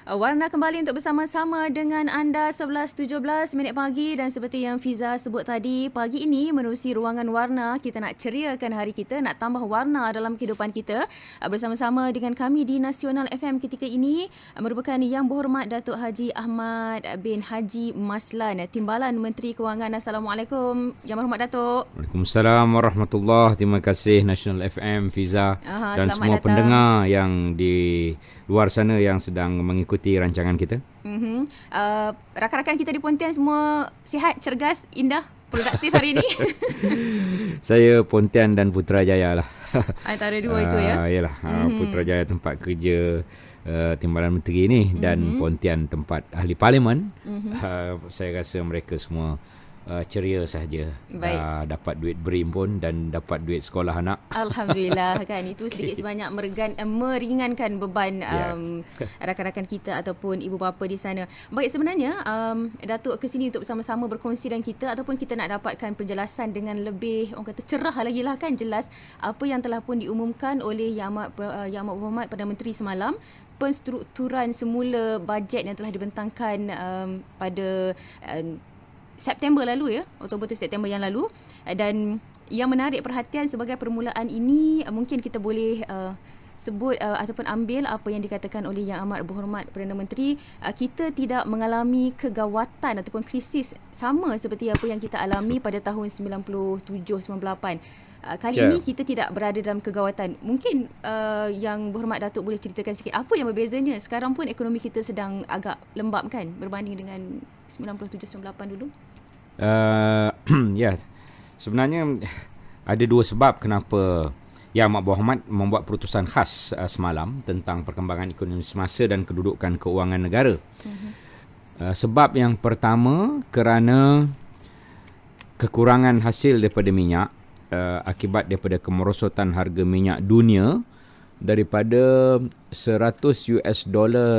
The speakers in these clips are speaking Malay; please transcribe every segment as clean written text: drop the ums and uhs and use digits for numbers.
Warna kembali untuk bersama-sama dengan anda 11.17 minit pagi dan seperti yang Fiza sebut tadi, pagi ini menerusi ruangan warna, kita nak ceriakan hari kita, nak tambah warna dalam kehidupan kita. Bersama-sama dengan kami di Nasional FM ketika ini merupakan Yang Berhormat Datuk Haji Ahmad bin Haji Maslan, Timbalan Menteri Kewangan. Assalamualaikum Yang Berhormat Datuk. Waalaikumsalam warahmatullahi. Terima kasih Nasional FM, Fiza dan semua datang. pendengar yang di luar sana yang sedang mengikuti rancangan kita. Rakan-rakan kita di Pontian semua sihat, cergas, indah, produktif hari ini. Saya Pontian dan Putrajaya lah. Antara dua itu ya. Yalah, Putrajaya tempat kerja Timbalan Menteri ni dan Pontian tempat ahli parlimen. Saya rasa mereka semua ceria sahaja. Dapat duit BRIM pun dan dapat duit sekolah anak. Alhamdulillah kan, itu sedikit sebanyak meringankan beban rakan-rakan kita ataupun ibu bapa di sana. Baik, sebenarnya Datuk ke sini untuk bersama-sama berkongsi dengan kita ataupun kita nak dapatkan penjelasan dengan lebih orang kata cerah lagi lah kan, jelas apa yang telah pun diumumkan oleh Yang Amat Berhormat Perdana Menteri semalam. Penstrukturan semula bajet yang telah dibentangkan pada September lalu ya, Oktober tu September yang lalu, dan yang menarik perhatian sebagai permulaan ini mungkin kita boleh sebut ataupun ambil apa yang dikatakan oleh Yang Amat Berhormat Perdana Menteri. Kita tidak mengalami kegawatan ataupun krisis sama seperti apa yang kita alami pada tahun 97-98. Kali ini kita tidak berada dalam kegawatan. Mungkin Yang Berhormat Datuk boleh ceritakan sikit apa yang berbezanya. Sekarang pun ekonomi kita sedang agak lembab kan berbanding dengan 97-98 dulu. Ya, sebenarnya ada dua sebab kenapa Yang Amat Berhormat membuat keputusan khas semalam tentang perkembangan ekonomi semasa dan kedudukan keuangan negara. Sebab yang pertama, kerana kekurangan hasil daripada minyak akibat daripada kemerosotan harga minyak dunia daripada $100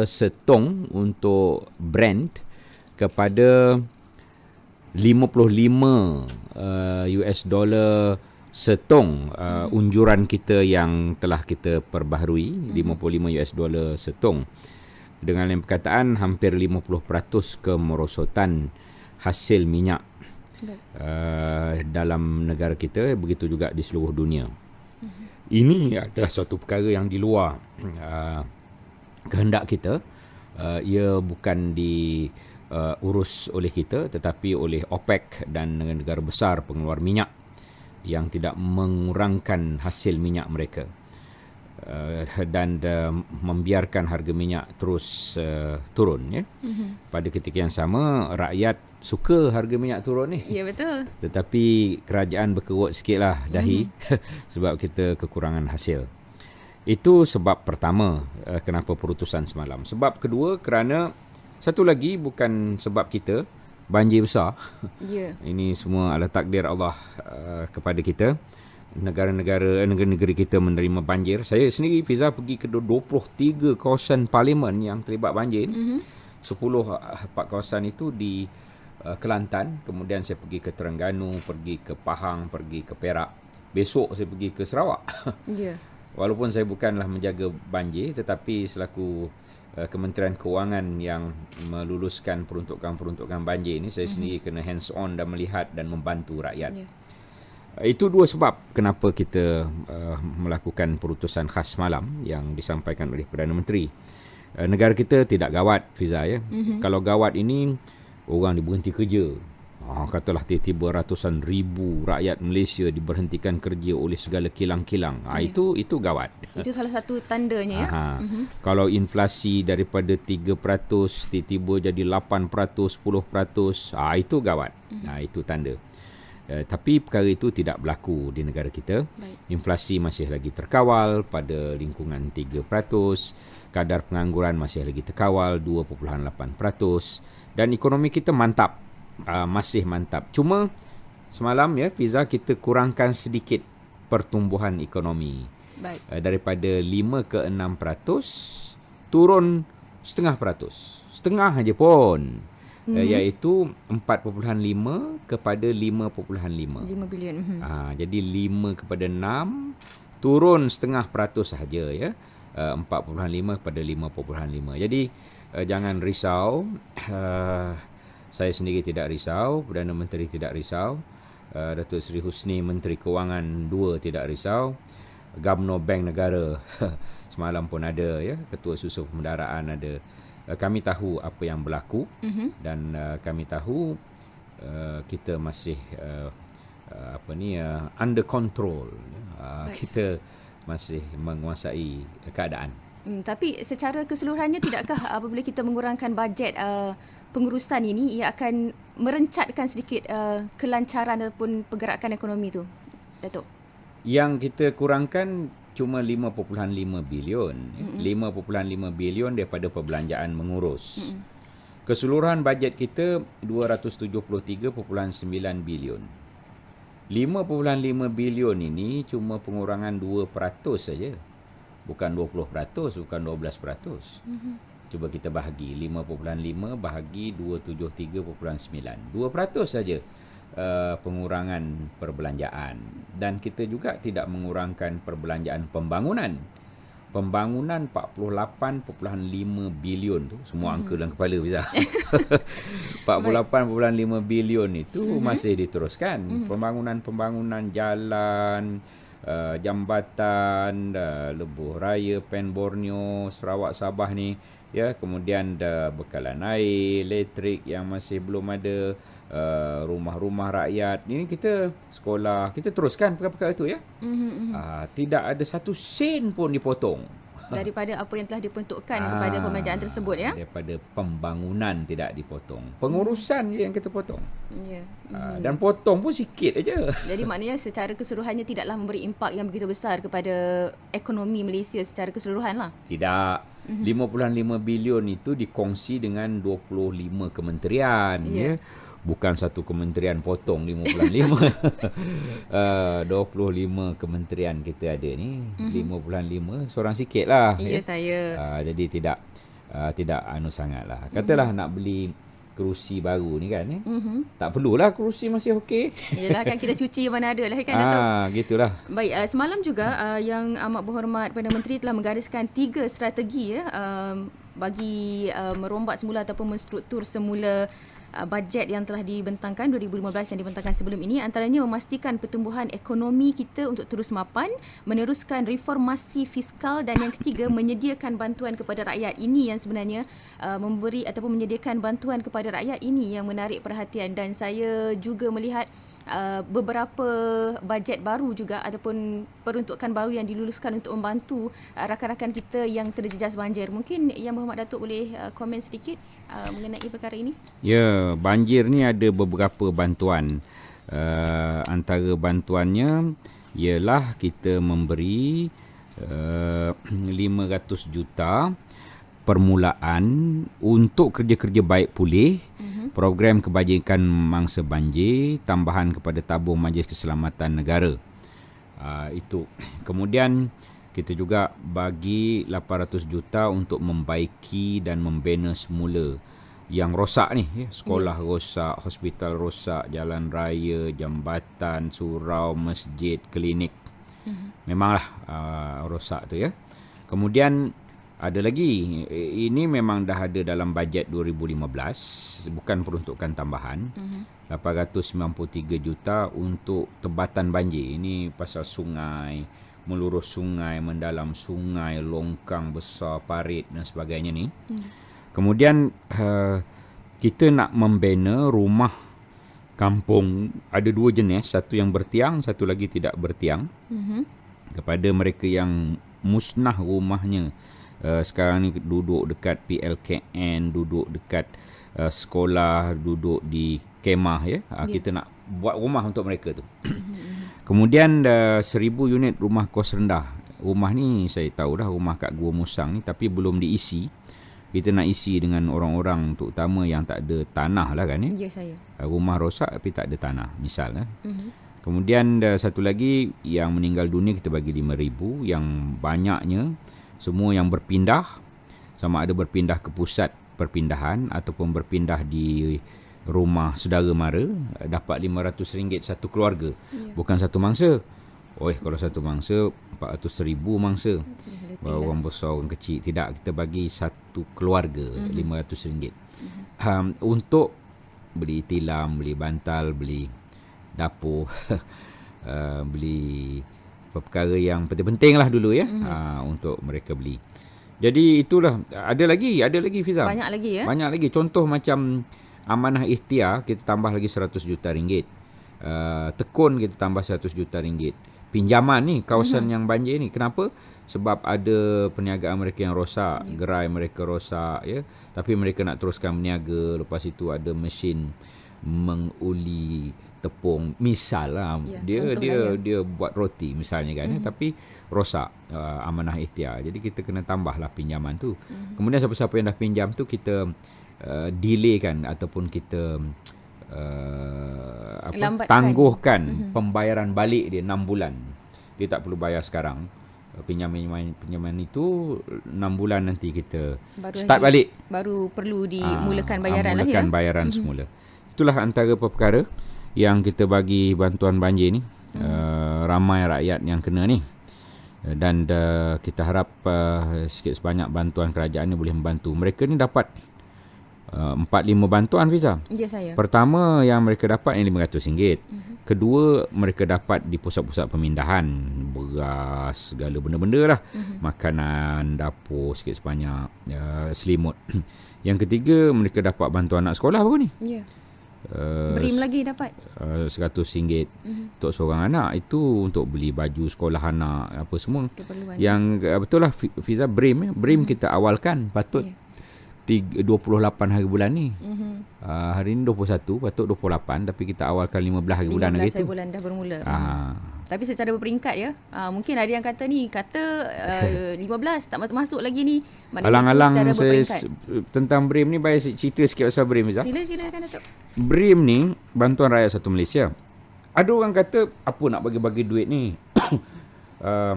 setong untuk Brent kepada $55 setong unjuran kita yang telah kita perbaharui, $55 setong. Dengan lain perkataan, hampir 50% kemerosotan hasil minyak dalam negara kita, begitu juga di seluruh dunia. Ini adalah suatu perkara yang di luar kehendak kita. Ia bukan diurus oleh kita tetapi oleh OPEC dan negara besar pengeluar minyak yang tidak mengurangkan hasil minyak mereka dan membiarkan harga minyak terus turun ya. Pada ketika yang sama, rakyat suka harga minyak turun ni. Ya, betul. Tetapi kerajaan berkerut sikitlah dahi sebab kita kekurangan hasil. Itu sebab pertama kenapa perutusan semalam. Sebab kedua, kerana satu lagi bukan sebab kita, banjir besar. Ini semua adalah takdir Allah kepada kita. Negara-negeri kita menerima banjir. Saya sendiri, Fiza, pergi ke 23 kawasan parlimen yang terlibat banjir. 10 kawasan itu di Kelantan, kemudian saya pergi ke Terengganu, pergi ke Pahang, pergi ke Perak. Besok saya pergi ke Sarawak. Walaupun saya bukanlah menjaga banjir, tetapi selaku Kementerian Kewangan yang meluluskan peruntukan banjir ini, saya sendiri kena hands on dan melihat dan membantu rakyat. Itu dua sebab kenapa kita melakukan perutusan khas malam yang disampaikan oleh Perdana Menteri. Negara kita tidak gawat, Fiza ya. Kalau gawat ini, orang diberhenti kerja. Katalah tiba-tiba ratusan ribu rakyat Malaysia diberhentikan kerja oleh segala kilang-kilang. Itu gawat. Itu salah satu tandanya ya. Kalau inflasi daripada 3% tiba-tiba jadi 8%, 10%, itu gawat. Itu tanda. Tapi perkara itu tidak berlaku di negara kita. Inflasi masih lagi terkawal pada lingkungan 3%, kadar pengangguran masih lagi terkawal 2.8%, dan ekonomi kita mantap, masih mantap. Cuma semalam ya, Fiza, kita kurangkan sedikit pertumbuhan ekonomi. Daripada 5 ke 6% turun 0.5%, setengah aja pun. Iaitu 4.5 kepada 5.5. 5 bilion. Jadi 5 kepada 6 turun 0.5% sahaja ya. 4.5 pada 5.5. Jadi jangan risau. Saya sendiri tidak risau, Perdana Menteri tidak risau, Datuk Seri Husni Menteri Kewangan 2 tidak risau, Gubernur Bank Negara semalam pun ada, ya, Ketua Susun Pemendaraan ada. Kami tahu apa yang berlaku dan kami tahu kita masih under control. Kita masih menguasai keadaan. Tapi secara keseluruhannya tidakkah apabila kita mengurangkan bajet pengurusan ini, ia akan merencatkan sedikit kelancaran ataupun pergerakan ekonomi tu, Datuk? Yang kita kurangkan cuma 5.5 bilion. 5.5 bilion daripada perbelanjaan mengurus. Keseluruhan bajet kita 273.9 bilion. 5.5 bilion ini cuma pengurangan 2% saja. Bukan 20%, bukan 12%. Cuba kita bahagi 5.5 bahagi 273.9. 2% saja pengurangan perbelanjaan. Dan kita juga tidak mengurangkan perbelanjaan pembangunan. Pembangunan 48.5 bilion tu, semua angka dalam kepala Fiza. 48.5 bilion itu masih diteruskan. Pembangunan jalan, jambatan, Lebuh Raya, Pen Borneo, Sarawak, Sabah ni, ya, kemudian bekalan air, elektrik yang masih belum ada, rumah-rumah rakyat. Ini kita sekolah, kita teruskan perkara-perkara itu, ya. Tidak ada satu sen pun dipotong daripada apa yang telah diperuntukkan kepada pembelanjaan tersebut, ya. Daripada pembangunan tidak dipotong. Pengurusan je yang kita potong. Ya. Dan potong pun sikit aja. Jadi maknanya secara keseluruhannya tidaklah memberi impak yang begitu besar kepada ekonomi Malaysia secara keseluruhan lah. Tidak. 5.5 bilion itu dikongsi dengan 25 kementerian, ya. Bukan satu kementerian potong 5.5. 25 kementerian kita ada ni. 5.5 seorang sikit lah. Ya, saya. Jadi tidak sangatlah. Katalah nak beli kerusi baru ni kan, tak perlulah kerusi masih okey. Yalah, kan kita cuci mana ada lah, kan, Datuk? Gitulah. Baik, semalam juga yang amat berhormat Perdana Menteri telah menggariskan 3 strategi, ya, bagi merombat semula ataupun menstruktur semula bajet yang telah dibentangkan 2015 yang dibentangkan sebelum ini. Antaranya memastikan pertumbuhan ekonomi kita untuk terus mapan, meneruskan reformasi fiskal, dan yang ketiga menyediakan bantuan kepada rakyat. Ini yang sebenarnya memberi ataupun menyediakan bantuan kepada rakyat ini yang menarik perhatian. Dan saya juga melihat beberapa bajet baru juga ataupun peruntukan baru yang diluluskan untuk membantu rakan-rakan kita yang terjejas banjir. Mungkin Yang Berhormat Datuk boleh komen sedikit mengenai perkara ini? Ya, banjir ni ada beberapa bantuan. Antara bantuannya ialah kita memberi 500 juta permulaan untuk kerja-kerja baik pulih, program kebajikan mangsa banjir, tambahan kepada tabung Majlis Keselamatan Negara. Itu. Kemudian kita juga bagi 800 juta untuk membaiki dan membina semula yang rosak ni, ya. Sekolah rosak, hospital rosak, jalan raya, jambatan, surau, masjid, klinik. Memanglah rosak tu, ya. Kemudian ada lagi, ini memang dah ada dalam bajet 2015, bukan peruntukan tambahan. 893 juta untuk tebatan banjir. Ini pasal sungai, melurus sungai, mendalam sungai, longkang besar, parit dan sebagainya ni. Kemudian kita nak membina rumah kampung, ada 2 jenis, satu yang bertiang, satu lagi tidak bertiang. Kepada mereka yang musnah rumahnya, sekarang ni duduk dekat PLKN, duduk dekat sekolah, duduk di kemah, ya. Kita nak buat rumah untuk mereka tu. Kemudian 1000 unit rumah kos rendah. Rumah ni saya tahu dah, rumah kat Gua Musang ni, tapi belum diisi. Kita nak isi dengan orang-orang terutama yang tak ada tanah lah, kan, ya. Ya, saya. Rumah rosak tapi tak ada tanah, misal, kan. Kemudian satu lagi yang meninggal dunia kita bagi 5,000. Yang banyaknya semua yang berpindah, sama ada berpindah ke pusat perpindahan ataupun berpindah di rumah saudara mara, dapat RM500 satu keluarga. Bukan satu mangsa. Kalau satu mangsa 400,000 mangsa. Orang besar, orang kecil. Tidak, kita bagi satu keluarga RM500. Untuk beli tilam, beli bantal, beli dapur, beli perkara yang penting-penting lah dulu ya, untuk mereka beli. Jadi itulah, ada lagi Fiza. Banyak lagi ya. Banyak lagi. Contoh macam amanah ikhtiar, kita tambah lagi RM100 juta. Tekun kita tambah RM100 juta. Pinjaman ni, kawasan yang banjir ni. Kenapa? Sebab ada perniagaan mereka yang rosak, gerai mereka rosak ya. Tapi mereka nak teruskan berniaga. Lepas itu ada mesin menguli tepung, misal lah, dia buat roti misalnya kan, tapi rosak, amanah ikhtiar. Jadi kita kena tambahlah pinjaman tu. Kemudian siapa-siapa yang dah pinjam tu kita delay kan, ataupun kita tangguhkan pembayaran balik dia 6 bulan. Dia tak perlu bayar sekarang. Pinjaman itu 6 bulan nanti kita start balik. Baru perlu dimulakan bayaran lagi. Mulakan bayaran semula. Itulah antara perkara yang kita bagi bantuan banjir ni. Ramai rakyat yang kena ni. Dan kita harap sikit sebanyak bantuan kerajaan ni boleh membantu. Mereka ni dapat 4-5 bantuan, Fiza. Ya, saya. Pertama yang mereka dapat yang RM500. Kedua, mereka dapat di pusat-pusat pemindahan. Beras, segala benda-benda lah. Makanan, dapur sikit sebanyak, selimut. Yang ketiga, mereka dapat bantuan anak sekolah baru ni. Ya. BRIM lagi dapat RM100 untuk seorang anak. Itu untuk beli baju sekolah anak, apa semua. Keperluan. Yang betul lah Fiza, BRIM kita awalkan patut 28 hari bulan ni. Hari ni 21, patut 28, tapi kita awalkan 15 hari bulan lagi tu. 15 hari bulan dah bermula. Tapi secara berperingkat ya. Mungkin ada yang kata 15 tak masuk lagi ni. Alang-alang saya tentang BRIM ni, bayar cerita sikit pasal BRIM, Fiza. Silakan Datuk. BRIM ni Bantuan Rakyat Satu Malaysia. Ada orang kata apa nak bagi-bagi duit ni.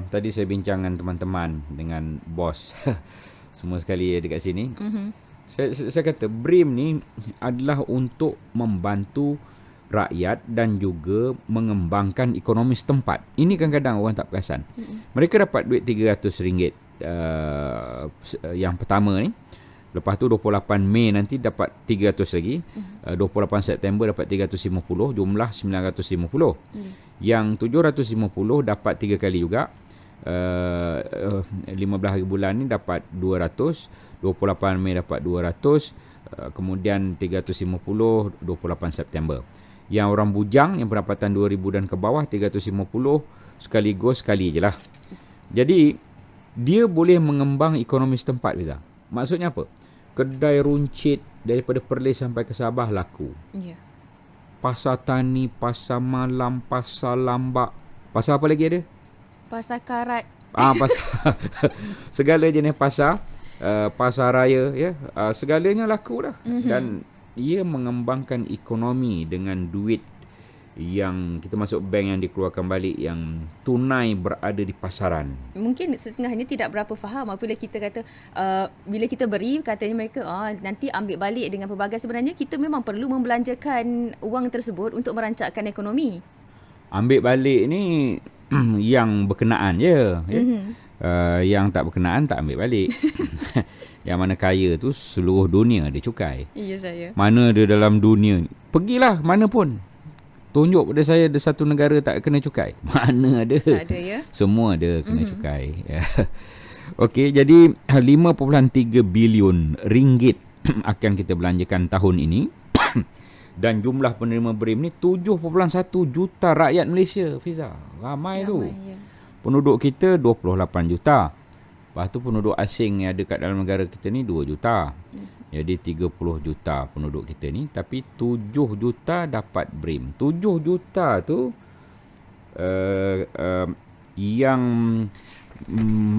Tadi saya bincang dengan teman-teman, dengan bos semua sekali dekat sini. Saya kata BRIM ni adalah untuk membantu rakyat dan juga mengembangkan ekonomi setempat. Ini kadang-kadang orang tak perasan. Mereka dapat duit RM300 yang pertama ni. Lepas tu 28 Mei nanti dapat 300 lagi. 28 September dapat 350, jumlah 950. Yang 750 dapat 3 kali juga. 15 hari bulan ni dapat 200, 28 Mei dapat 200, kemudian 350 28 September. Yang orang bujang yang pendapatan 2,000 dan ke bawah 350 sekaligus sekali je lah. Jadi dia boleh mengembang ekonomi setempat, Fiza. Maksudnya apa? Kedai runcit daripada Perlis sampai ke Sabah laku. Ya. Pasar tani, pasar malam, pasar lambak. Pasar apa lagi ada? Pasar karat. Pasar segala jenis pasar, pasar raya ya, segalanya laku dah. Dan ia mengembangkan ekonomi dengan duit yang kita masuk bank yang dikeluarkan balik, yang tunai berada di pasaran. Mungkin setengahnya tidak berapa faham apabila kita kata bila kita beri, katanya mereka nanti ambil balik dengan pelbagai. Sebenarnya kita memang perlu membelanjakan wang tersebut untuk merancangkan ekonomi. Ambil balik ni yang berkenaan je ya? Yang tak berkenaan tak ambil balik. Yang mana kaya tu seluruh dunia dia cukai. Ya, saya. Mana dia dalam dunia ni, pergilah mana pun, tunjuk pada saya ada satu negara tak kena cukai. Mana ada? Tak ada ya. Semua ada kena cukai. Okey, jadi 5.3 bilion ringgit akan kita belanjakan tahun ini. Dan jumlah penerima BRIM ni 7.1 juta rakyat Malaysia, Fiza. Ramai tu. Ya. Penduduk kita 28 juta. Lepas tu penduduk asing yang ada kat dalam negara kita ni 2 juta. Jadi 30 juta penduduk kita ni. Tapi 7 juta dapat BRIM. 7 juta tu yang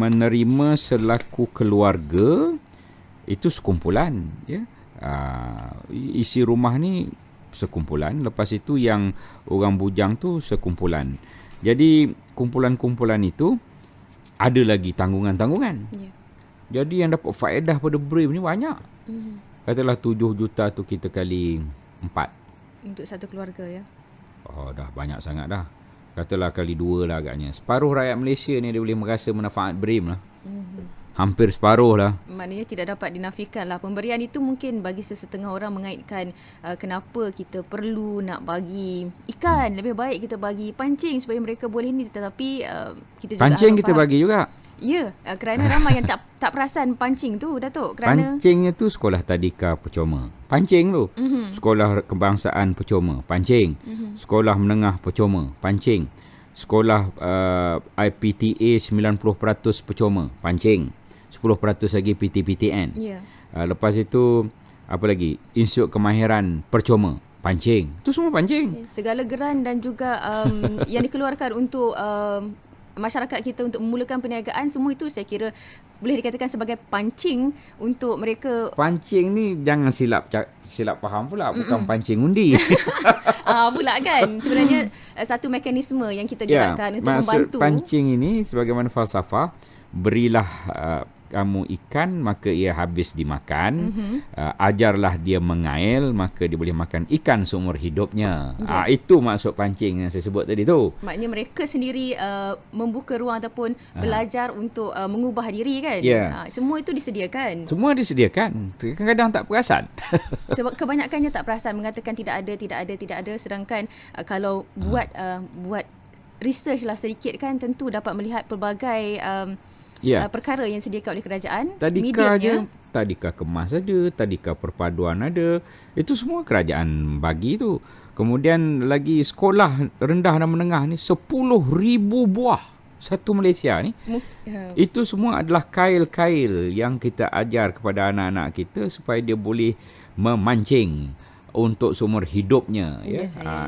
menerima selaku keluarga itu sekumpulan. Ya. Isi rumah ni sekumpulan. Lepas itu yang orang bujang tu sekumpulan. Jadi kumpulan-kumpulan itu ada lagi tanggungan-tanggungan. Yeah. Jadi yang dapat faedah pada BRIM ni banyak. Katalah 7 juta tu kita kali 4. Untuk satu keluarga ya. Dah banyak sangat dah. katalah kali 2 lah agaknya. Separuh rakyat Malaysia ni dia boleh merasa manfaat BRIM lah. Hampir separuh lah. Maknanya tidak dapat dinafikan lah. Pemberian itu mungkin bagi sesetengah orang mengaitkan kenapa kita perlu nak bagi ikan. Lebih baik kita bagi pancing supaya mereka boleh ni. Tetapi kita juga Pancing harus kita faham. bagi juga. Ya, kerana ramai yang tak perasan pancing tu, Datuk. Kerana Pancingnya tu sekolah tadika percoma. Pancing tu. Sekolah kebangsaan percoma. Pancing. Sekolah menengah percoma. Pancing. Sekolah IPTA 90% percoma. Pancing. 10% lagi PT-PTN. ya. Lepas itu apa lagi? Institut Kemahiran Percoma. Pancing. Itu semua pancing. Segala geran dan juga yang dikeluarkan untuk masyarakat kita untuk memulakan perniagaan, semua itu saya kira boleh dikatakan sebagai pancing untuk mereka. Pancing ni jangan silap faham pula, bukan pancing undi. Pula kan sebenarnya satu mekanisme yang kita gerakkan untuk membantu. Pancing ini sebagaimana falsafah, berilah kamu ikan maka ia habis dimakan. Ajarlah dia mengail maka dia boleh makan ikan seumur hidupnya. Itu maksud pancing yang saya sebut tadi tu. Maknanya mereka sendiri membuka ruang ataupun belajar untuk mengubah diri kan. Semua itu disediakan. Semua disediakan. Kadang-kadang tak perasan. Sebab kebanyakannya tak perasan, mengatakan tidak ada. Sedangkan kalau buat research lah sedikit kan, tentu dapat melihat pelbagai perkara yang disediakan oleh kerajaan. Tadika kemas ada, tadika perpaduan ada. Itu semua kerajaan bagi tu. Kemudian lagi sekolah rendah dan menengah ni 10,000 buah satu Malaysia ni. Itu semua adalah kail-kail yang kita ajar kepada anak-anak kita supaya dia boleh memancing untuk seumur hidupnya.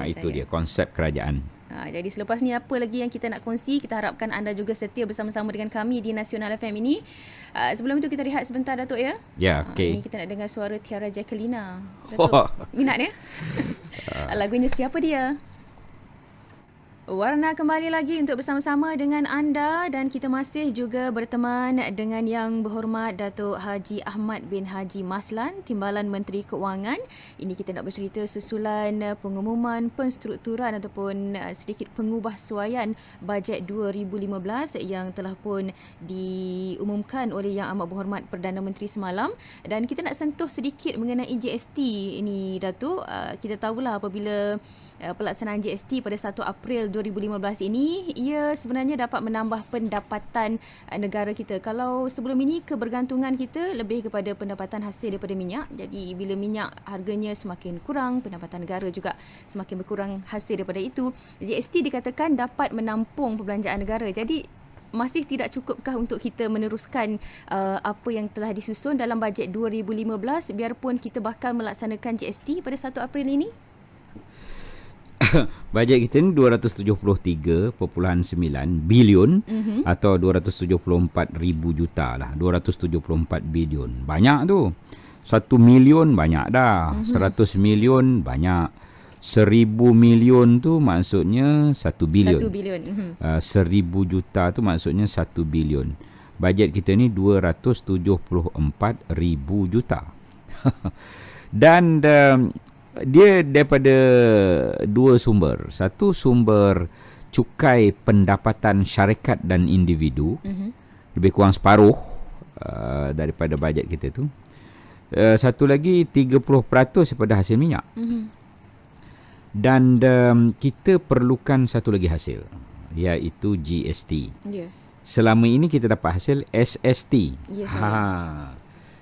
Itu dia konsep kerajaan. Jadi selepas ni apa lagi yang kita nak kongsi, kita harapkan anda juga setia bersama-sama dengan kami di Nasional FM ini. Sebelum itu kita rehat sebentar, Datuk ya. Ya, okey. Ini kita nak dengar suara Tiara Jacquelina. Datuk, minat ya? Lagunya Siapa Dia? Warna kembali lagi untuk bersama-sama dengan anda dan kita masih juga berteman dengan Yang Berhormat Datuk Haji Ahmad bin Haji Maslan, Timbalan Menteri Keuangan. Ini kita nak bercerita susulan pengumuman penstrukturan ataupun sedikit pengubahsuaian bajet 2015 yang telah pun diumumkan oleh Yang Amat Berhormat Perdana Menteri semalam. Dan kita nak sentuh sedikit mengenai GST ini, Datuk. Kita tahulah apabila pelaksanaan GST pada 1 April 2015 ini, ia sebenarnya dapat menambah pendapatan negara kita. Kalau sebelum ini kebergantungan kita lebih kepada pendapatan hasil daripada minyak. Jadi bila minyak harganya semakin kurang, pendapatan negara juga semakin berkurang hasil daripada itu. GST dikatakan dapat menampung perbelanjaan negara. Jadi masih tidak cukupkah untuk kita meneruskan apa yang telah disusun dalam bajet 2015 biarpun kita bakal melaksanakan GST pada 1 April ini? Bajet kita ni 273.9 bilion atau 274,000 juta lah. 274 bilion. Banyak tu. 1 million banyak dah. 100 million banyak. 1,000 million tu maksudnya 1 bilion. 1 bilion. 1,000 juta tu maksudnya 1 bilion. Bajet kita ni 274,000 juta. Dan dia daripada dua sumber. Satu sumber cukai pendapatan syarikat dan individu. Lebih kurang separuh daripada bajet kita tu. Satu lagi 30% daripada hasil minyak. Dan kita perlukan satu lagi hasil, iaitu GST. Selama ini kita dapat hasil SST.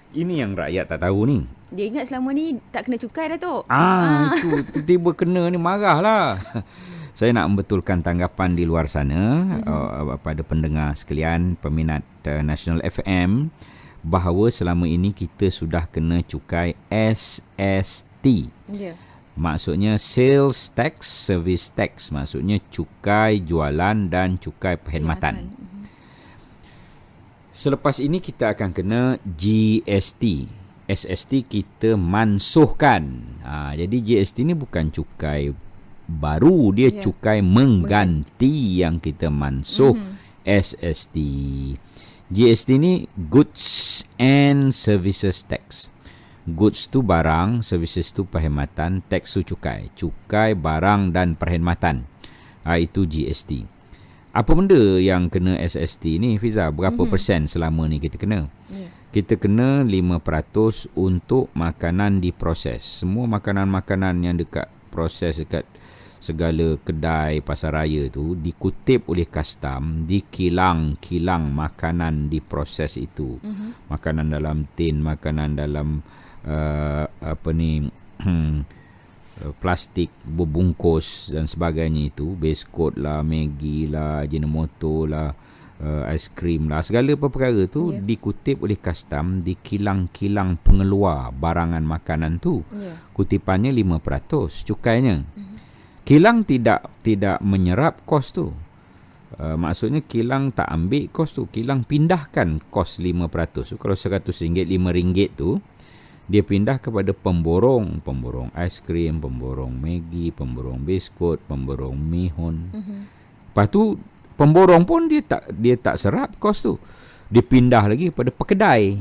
Ini yang rakyat tak tahu ni. Dia ingat selama ni tak kena cukai, Datuk. Itu tiba-tiba kena ni marahlah. Saya nak membetulkan tanggapan di luar sana pada pendengar sekalian, peminat Nasional FM, bahawa selama ini kita sudah kena cukai SST. Maksudnya Sales Tax, Service Tax. Maksudnya cukai jualan dan cukai perkhidmatan. Selepas ini kita akan kena GST. SST kita mansuhkan. Jadi GST ni bukan cukai baru, dia cukai mengganti yang kita mansuh SST. GST ni Goods and Services Tax. Goods tu barang, services tu perkhidmatan, tax tu cukai. Cukai barang dan perkhidmatan. Itu GST. Apa benda yang kena SST ni, Fiza? Berapa persen selama ni kita kena? Kita kena 5% untuk makanan diproses. Semua makanan-makanan yang dekat proses dekat segala kedai pasar raya tu dikutip oleh custom di kilang makanan diproses itu. Makanan dalam tin, makanan dalam plastik berbungkus dan sebagainya itu, biskut lah, Maggi lah, Ajinomoto lah, aiskrim lah, segala perkara tu dikutip oleh custom di kilang-kilang pengeluar barangan makanan tu. Kutipannya 5% cukainya. Kilang tidak menyerap kos tu. Maksudnya kilang tak ambil kos tu, kilang pindahkan kos 5%. So, kalau RM100, RM5 tu dia pindah kepada pemborong aiskrim, pemborong Maggi, pemborong biskut, pemborong mihun. Lepas tu pemborong pun dia tak serap kos tu. Dia pindah lagi kepada pekedai,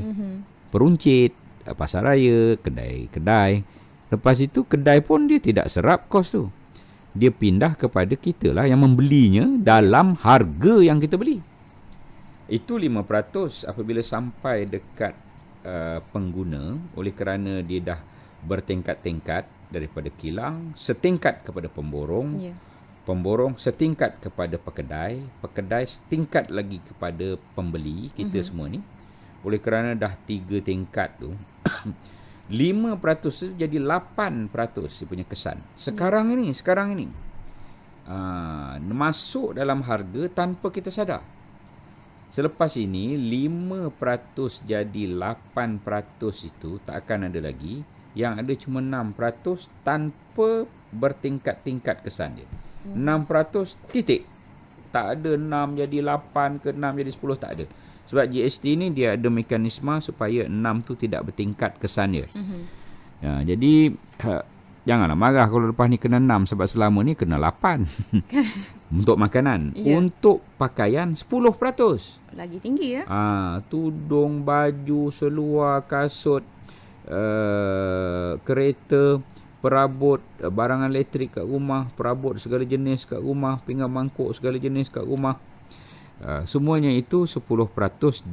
peruncit, pasar raya, kedai-kedai. Lepas itu kedai pun dia tidak serap kos tu. Dia pindah kepada kita lah yang membelinya dalam harga yang kita beli. Itu 5% apabila sampai dekat pengguna, oleh kerana dia dah bertingkat-tingkat daripada kilang, setingkat kepada pemborong, pemborong setingkat kepada pekedai, pekedai setingkat lagi kepada pembeli, kita semua ni. Oleh kerana dah 3 tingkat tu, 5% tu jadi 8% dia punya kesan. Sekarang ini masuk dalam harga tanpa kita sadar. Selepas ini 5% jadi 8% itu tak akan ada lagi. Yang ada cuma 6% tanpa bertingkat-tingkat kesan dia. 6% titik. Tak ada 6 jadi 8 ke 6 jadi 10, tak ada. Sebab GST ni dia ada mekanisme supaya 6 tu tidak bertingkat kesan dia. Jadi janganlah marah kalau lepas ni kena 6, sebab selama ni kena 8 untuk makanan. Untuk pakaian 10%. Lagi tinggi ya. Tudung, baju, seluar, kasut, kereta, perabot, barangan elektrik kat rumah, perabot segala jenis kat rumah, pinggan mangkuk segala jenis kat rumah. Semuanya itu 10%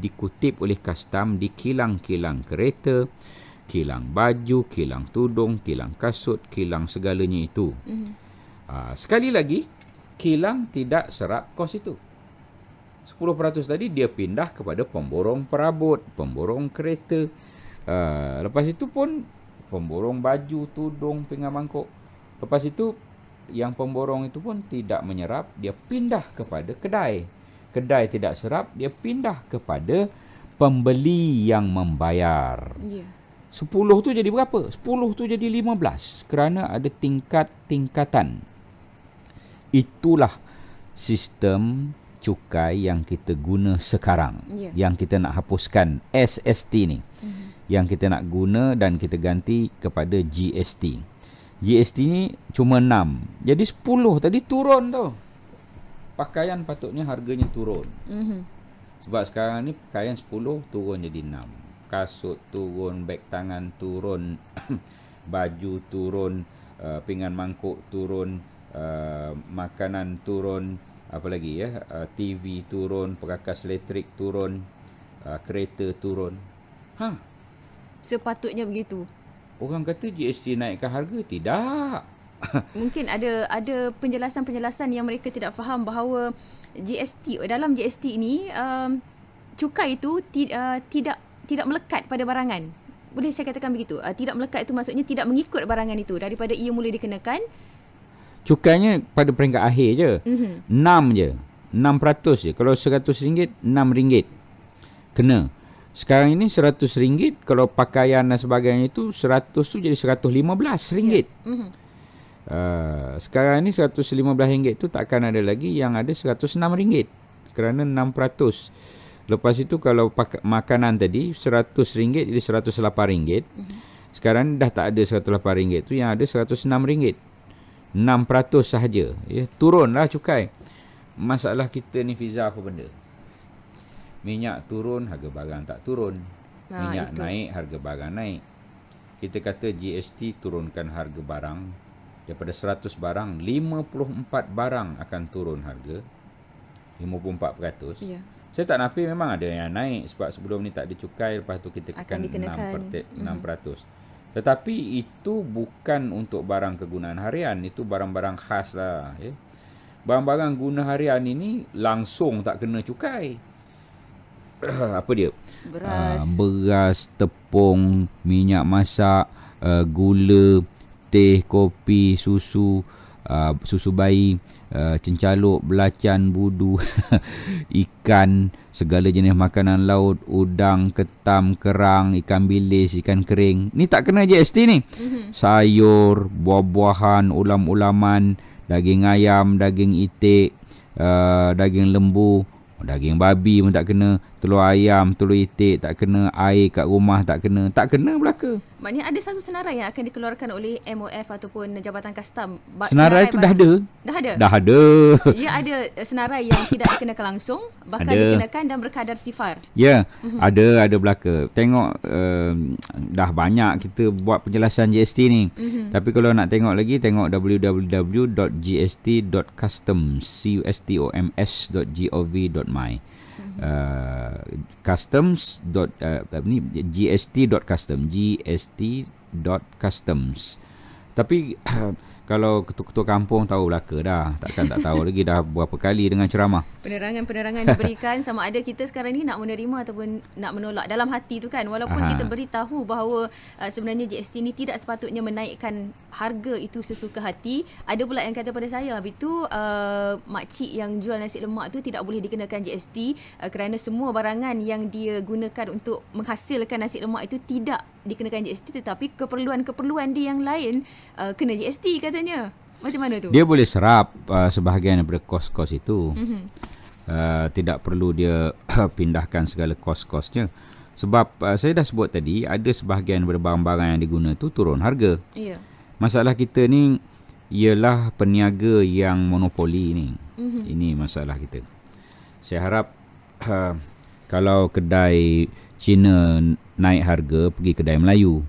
dikutip oleh custom di kilang-kilang kereta, kilang baju, kilang tudung, kilang kasut, kilang segalanya itu. Sekali lagi, kilang tidak serap kos itu. 10% tadi dia pindah kepada pemborong perabot, pemborong kereta. Lepas itu pun pemborong baju, tudung, pinggan mangkuk. Lepas itu yang pemborong itu pun tidak menyerap, dia pindah kepada kedai. Kedai tidak serap, dia pindah kepada pembeli yang membayar. 10 tu jadi berapa? 10 tu jadi 15 kerana ada tingkat-tingkatan. Itulah sistem cukai yang kita guna sekarang. Yang kita nak hapuskan SST ni. Yang kita nak guna dan kita ganti kepada GST. GST ni cuma 6. Jadi 10 tadi turun tu. Pakaian patutnya harganya turun. Sebab sekarang ni pakaian 10 turun jadi 6. Kasut turun, beg tangan turun, baju turun, pinggan mangkuk turun, makanan turun, apa lagi ya, TV turun, perakas elektrik turun, kereta turun. Sepatutnya begitu. Orang kata GST naikkan harga, tidak. Mungkin ada penjelasan-penjelasan yang mereka tidak faham bahawa dalam GST ini cukai itu tidak melekat pada barangan. Boleh saya katakan begitu? Tidak melekat itu maksudnya tidak mengikut barangan itu daripada ia mula dikenakan. Cukainya pada peringkat akhir je. 6 je. 6% je. Kalau RM100, RM6 kena. Sekarang ini RM100, kalau pakaian dan sebagainya itu 100 tu jadi RM115. Sekarang ni RM115 tu tak akan ada lagi, yang ada RM106 kerana 6%. Lepas itu kalau makanan tadi RM100 jadi RM108. Sekarang dah tak ada RM108 tu, yang ada RM106. 6% sahaja ya. Turunlah cukai. Masalah kita ni, Fiza, apa benda? Minyak turun, harga barang tak turun. Minyak naik, harga barang naik. Kita kata GST turunkan harga barang, daripada 100 barang, 54 barang akan turun harga. 54%. Ya. Saya tak nafi memang ada yang naik sebab sebelum ni tak ada cukai, lepas tu kita Akan dikenakan 6%. Tetapi itu bukan untuk barang kegunaan harian, itu barang-barang khas lah. Ya. Barang-barang guna harian ini langsung tak kena cukai. Apa dia? Beras, tepung, minyak masak, gula, teh, kopi, susu, susu bayi, cencaluk, belacan, budu, ikan, segala jenis makanan laut, udang, ketam, kerang, ikan bilis, ikan kering. Ni tak kena GST ni. Sayur, buah-buahan, ulam-ulaman, daging ayam, daging itik, daging lembu, daging babi pun tak kena, telur ayam, telur itik tak kena, air kat rumah tak kena belaka. Maknanya ada satu senarai yang akan dikeluarkan oleh MOF ataupun Jabatan Kastam. Senarai tu dah ada. Dah ada? Dah ada. Ya, ada senarai yang tidak dikenakan langsung, bahkan ada. dikenakan dan berkadar sifar. Ya, ada belaka. Tengok dah banyak kita buat penjelasan GST ni. Tapi kalau nak tengok lagi, tengok www.gst.customs.gov.my. gst.customs. Tapi kalau ketua-ketua kampung tahu belaka dah. Takkan tak tahu lagi, dah berapa kali dengan ceramah. Penerangan-penerangan diberikan sama ada kita sekarang ni nak menerima ataupun nak menolak dalam hati tu kan. Walaupun kita beritahu bahawa sebenarnya GST ni tidak sepatutnya menaikkan harga itu sesuka hati. Ada pula yang kata pada saya, habis tu makcik yang jual nasi lemak tu tidak boleh dikenakan GST kerana semua barangan yang dia gunakan untuk menghasilkan nasi lemak itu tidak dikenakan GST, tetapi keperluan-keperluan dia yang lain kena GST katanya. Macam mana tu? Dia boleh serap sebahagian daripada kos-kos itu. Tidak perlu dia pindahkan segala kos-kosnya. Sebab saya dah sebut tadi, ada sebahagian daripada barang-barang yang diguna tu turun harga. Ya. Masalah kita ni ialah peniaga yang monopoli ni. Ini masalah kita. Saya harap kalau kedai Cina naik harga, pergi kedai Melayu.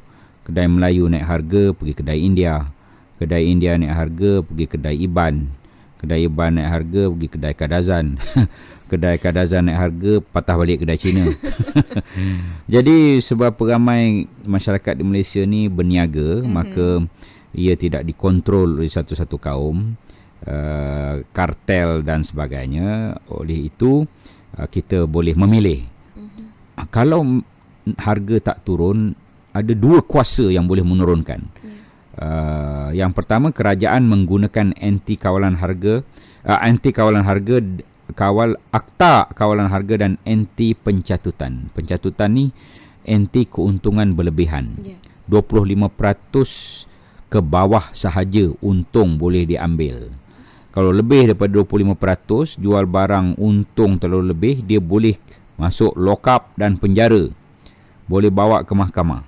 Kedai Melayu naik harga, pergi kedai India. Kedai India naik harga, pergi kedai Iban. Kedai Iban naik harga, pergi kedai Kadazan. Kedai Kadazan naik harga, patah balik kedai Cina. Jadi sebab ramai masyarakat di Malaysia ni berniaga, maka ia tidak dikontrol oleh satu-satu kaum, kartel dan sebagainya. Oleh itu kita boleh memilih. Kalau harga tak turun, ada dua kuasa yang boleh menurunkan. Yang pertama, kerajaan menggunakan akta kawalan harga dan anti pencatutan. Pencatutan ni anti keuntungan berlebihan. 25% ke bawah sahaja untung boleh diambil. Kalau lebih daripada 25%, jual barang untung terlalu lebih, dia boleh masuk lock up dan penjara. Boleh bawa ke mahkamah.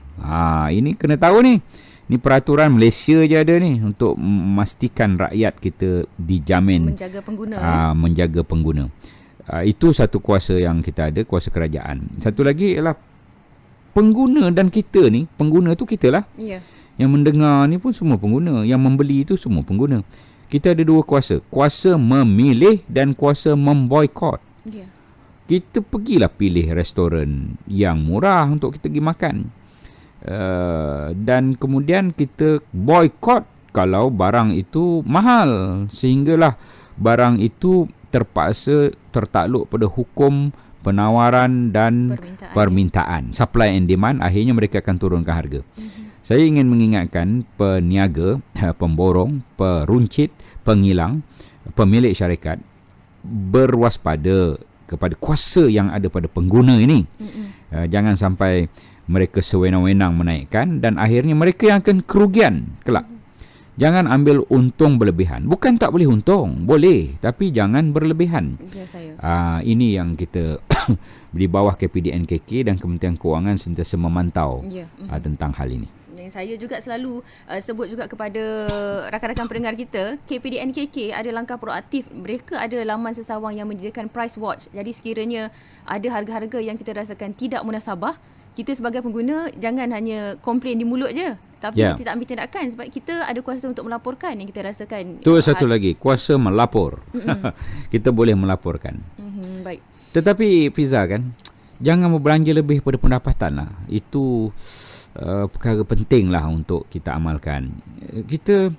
Ini kena tahu ni. Ni peraturan Malaysia je ada ni untuk memastikan rakyat kita dijamin menjaga pengguna. Menjaga pengguna. Itu satu kuasa yang kita ada, kuasa kerajaan. Satu lagi ialah pengguna dan kita ni, pengguna tu kita lah. Ya. Yang mendengar ni pun semua pengguna, yang membeli tu semua pengguna. Kita ada dua kuasa, kuasa memilih dan kuasa memboikot. Ya. Kita pergilah pilih restoran yang murah untuk kita pergi makan. Dan kemudian kita boikot kalau barang itu mahal, sehinggalah barang itu terpaksa tertakluk pada hukum penawaran dan permintaan. Supply and demand, akhirnya mereka akan turunkan harga. Saya ingin mengingatkan peniaga, pemborong, peruncit, pengilang, pemilik syarikat berwaspada kepada kuasa yang ada pada pengguna ini. Jangan sampai mereka sewenang-wenang menaikkan dan akhirnya mereka yang akan kerugian kelak. Jangan ambil untung berlebihan. Bukan tak boleh untung, boleh, tapi jangan berlebihan. Ya, saya. Ini yang kita di bawah KPDNKK dan Kementerian Kewangan sentiasa memantau tentang hal ini. Yang saya juga selalu sebut juga kepada rakan-rakan pendengar kita, KPDNKK ada langkah proaktif. Mereka ada laman sesawang yang menyediakan price watch. Jadi sekiranya ada harga-harga yang kita rasakan tidak munasabah, kita sebagai pengguna jangan hanya komplain di mulut je, tapi kita tak ambil tindakan sebab kita ada kuasa untuk melaporkan yang kita rasakan. Tu satu lagi, kuasa melapor. Kita boleh melaporkan. Baik. Tetapi Fiza kan, jangan berbelanja lebih pada pendapatan lah. Itu perkara penting lah untuk kita amalkan. Kita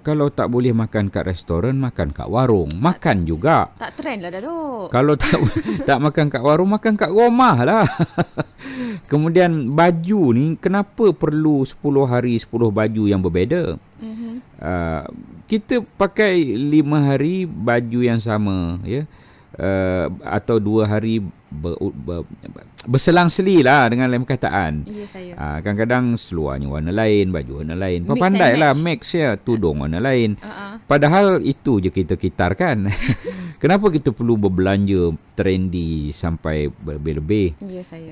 kalau tak boleh makan kat restoran, makan kat warung. Makan juga. Tak trend lah Datuk. Kalau tak makan kat warung, makan kat rumah lah. Kemudian baju ni, kenapa perlu 10 hari 10 baju yang berbeza? Kita pakai 5 hari baju yang sama, ya. Atau 2 hari berselang-seli lah dengan lain perkataan. Ya, saya. Kadang-kadang seluarnya warna lain, baju warna lain. Pandai lah mix ya, tudung warna lain. Padahal itu je kita kitarkan. Kenapa kita perlu berbelanja trendy sampai berlebih-lebih? Ya, saya.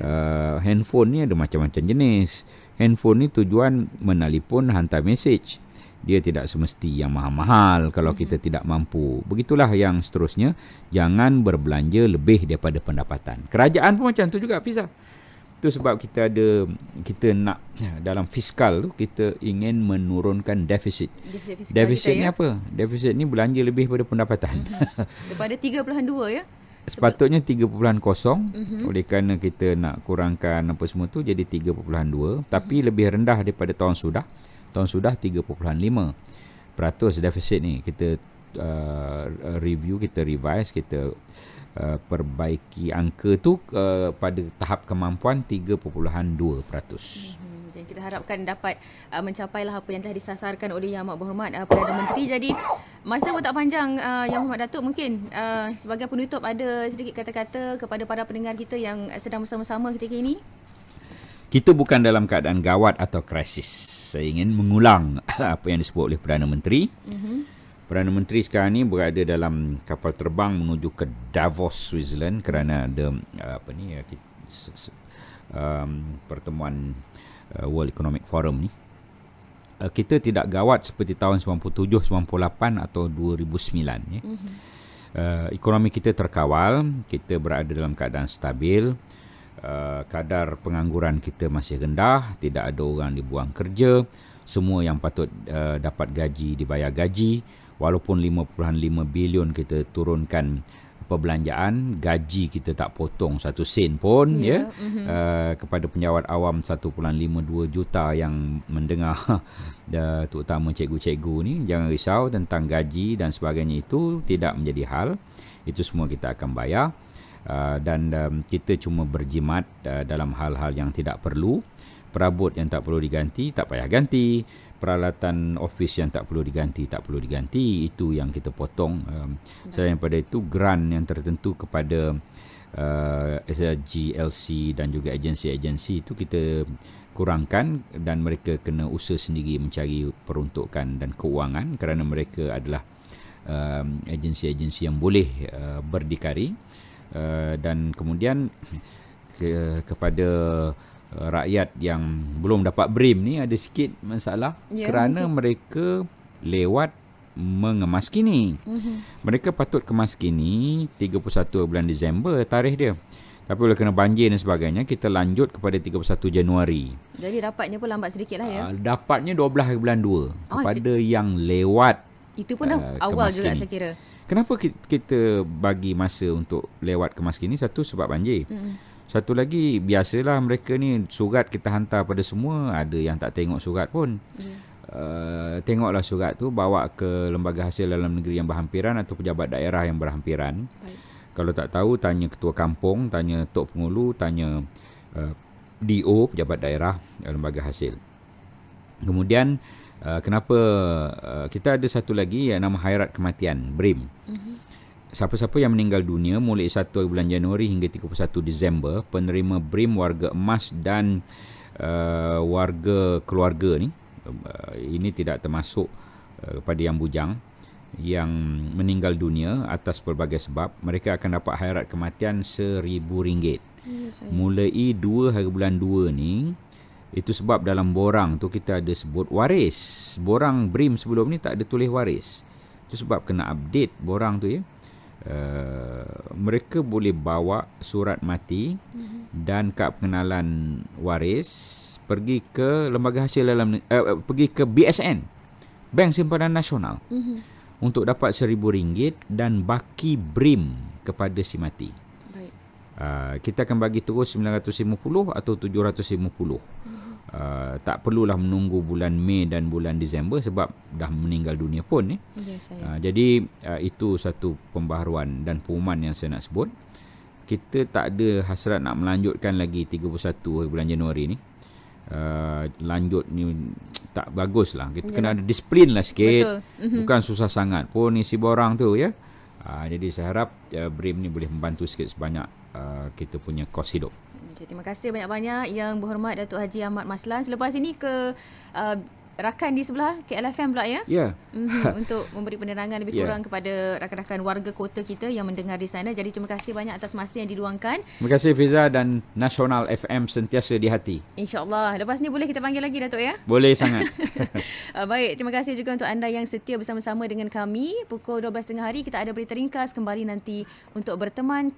Handphone ni ada macam-macam jenis. Handphone ni tujuan menelpon, hantar mesej. Dia tidak semesti yang mahal-mahal kalau kita tidak mampu. Begitulah yang seterusnya. Jangan berbelanja lebih daripada pendapatan. Kerajaan pun macam tu juga, Fiza. Itu sebab kita nak dalam fiskal tu, kita ingin menurunkan defisit. Defisit ni apa? Defisit ni belanja lebih daripada pendapatan. Daripada 3.2 ya? Sepatutnya 3.0. Oleh kerana kita nak kurangkan apa semua tu jadi 3.2. Tapi lebih rendah daripada tahun sudah. Tahun sudah 3.5% defisit ni. Kita review, kita revise, kita perbaiki angka tu pada tahap kemampuan 3.2%. Kita harapkan dapat mencapailah apa yang telah disasarkan oleh Yang Amat Berhormat Perdana Menteri. Jadi masa pun tak panjang, Yang Berhormat Datuk, mungkin sebagai penutup ada sedikit kata-kata kepada para pendengar kita yang sedang bersama-sama ketika ini. Kita bukan dalam keadaan gawat atau krisis. Saya ingin mengulang apa yang disebut oleh Perdana Menteri. Perdana Menteri sekarang ni berada dalam kapal terbang menuju ke Davos, Switzerland kerana ada pertemuan World Economic Forum ni. Kita tidak gawat seperti tahun 97, 98 atau 2009 ya. Ekonomi kita terkawal, kita berada dalam keadaan stabil. Kadar pengangguran kita masih rendah, tidak ada orang dibuang kerja, semua yang patut dapat gaji dibayar gaji. Walaupun 5.5 bilion kita turunkan perbelanjaan, gaji kita tak potong 1 sen pun kepada penjawat awam 1.52 juta yang mendengar terutama cikgu-cikgu ni, jangan risau tentang gaji dan sebagainya, itu tidak menjadi hal. Itu semua kita akan bayar. Dan kita cuma berjimat dalam hal-hal yang tidak perlu. Perabot yang tak perlu diganti, tak payah ganti. Peralatan office yang tak perlu diganti, tak perlu diganti. Itu yang kita potong. Selain daripada itu, grant yang tertentu kepada GLC dan juga agensi-agensi itu kita kurangkan, dan mereka kena usaha sendiri mencari peruntukan dan keuangan kerana mereka adalah agensi-agensi yang boleh berdikari. Dan kemudian kepada rakyat yang belum dapat BRIM ni ada sikit masalah kerana mereka lewat mengemas kini. Mereka patut kemas kini 31 bulan Disember tarikh dia. Tapi oleh kerana banjir dan sebagainya, kita lanjut kepada 31 Januari. Jadi dapatnya pun lambat sedikit lah ya. Dapatnya 12 bulan 2 kepada yang lewat. Itu pun dah awal juga saya kira. Kenapa kita bagi masa untuk lewat kemas kini? Satu, sebab banjir. Satu lagi, biasalah mereka ni surat kita hantar pada semua, ada yang tak tengok surat pun. Tengoklah surat tu, bawa ke lembaga hasil dalam negeri yang berhampiran atau pejabat daerah yang berhampiran. Kalau tak tahu, tanya ketua kampung, tanya tok pengulu, tanya DO, pejabat daerah, lembaga hasil. Kemudian kenapa kita ada satu lagi yang nama Hairat Kematian, BRIM. Siapa-siapa yang meninggal dunia mulai 1 bulan Januari hingga 31 Disember, penerima BRIM warga emas dan warga keluarga ni, ini tidak termasuk kepada yang bujang, yang meninggal dunia atas pelbagai sebab, mereka akan dapat Hairat Kematian RM1,000. Mulai 2 hari bulan 2 ni. Itu sebab dalam borang tu kita ada sebut waris. Borang BRIM sebelum ni tak ada tulis waris. Itu sebab kena update borang tu ya. mereka boleh bawa surat mati dan kad pengenalan waris pergi ke lembaga hasil dalam pergi ke BSN, Bank Simpanan Nasional, untuk dapat RM1,000 dan baki BRIM kepada si mati. Baik. Kita akan bagi terus 950 atau 750. Tak perlulah menunggu bulan Mei dan bulan Disember sebab dah meninggal dunia pun. Yes, jadi itu satu pembaharuan dan pengumuman yang saya nak sebut. Kita tak ada hasrat nak melanjutkan lagi 31 bulan Januari ni. Lanjut ni tak bagus lah. Kita kena ada disiplin lah sikit. Betul. Bukan susah sangat pun isi borang tu ya. Jadi saya harap BRIM ni boleh membantu sikit sebanyak kita punya kos hidup. Okay, terima kasih banyak-banyak Yang Berhormat Datuk Haji Ahmad Maslan. Selepas ini ke rakan di sebelah KLFM pula ya? Ya. Untuk memberi penerangan lebih kurang kepada rakan-rakan warga kota kita yang mendengar di sana. Jadi terima kasih banyak atas masa yang diluangkan. Terima kasih Fiza, dan Nasional FM sentiasa di hati. InsyaAllah. Lepas ni boleh kita panggil lagi Datuk ya? Boleh sangat. Baik, terima kasih juga untuk anda yang setia bersama-sama dengan kami. Pukul 12.30 hari kita ada berita ringkas kembali nanti untuk berteman.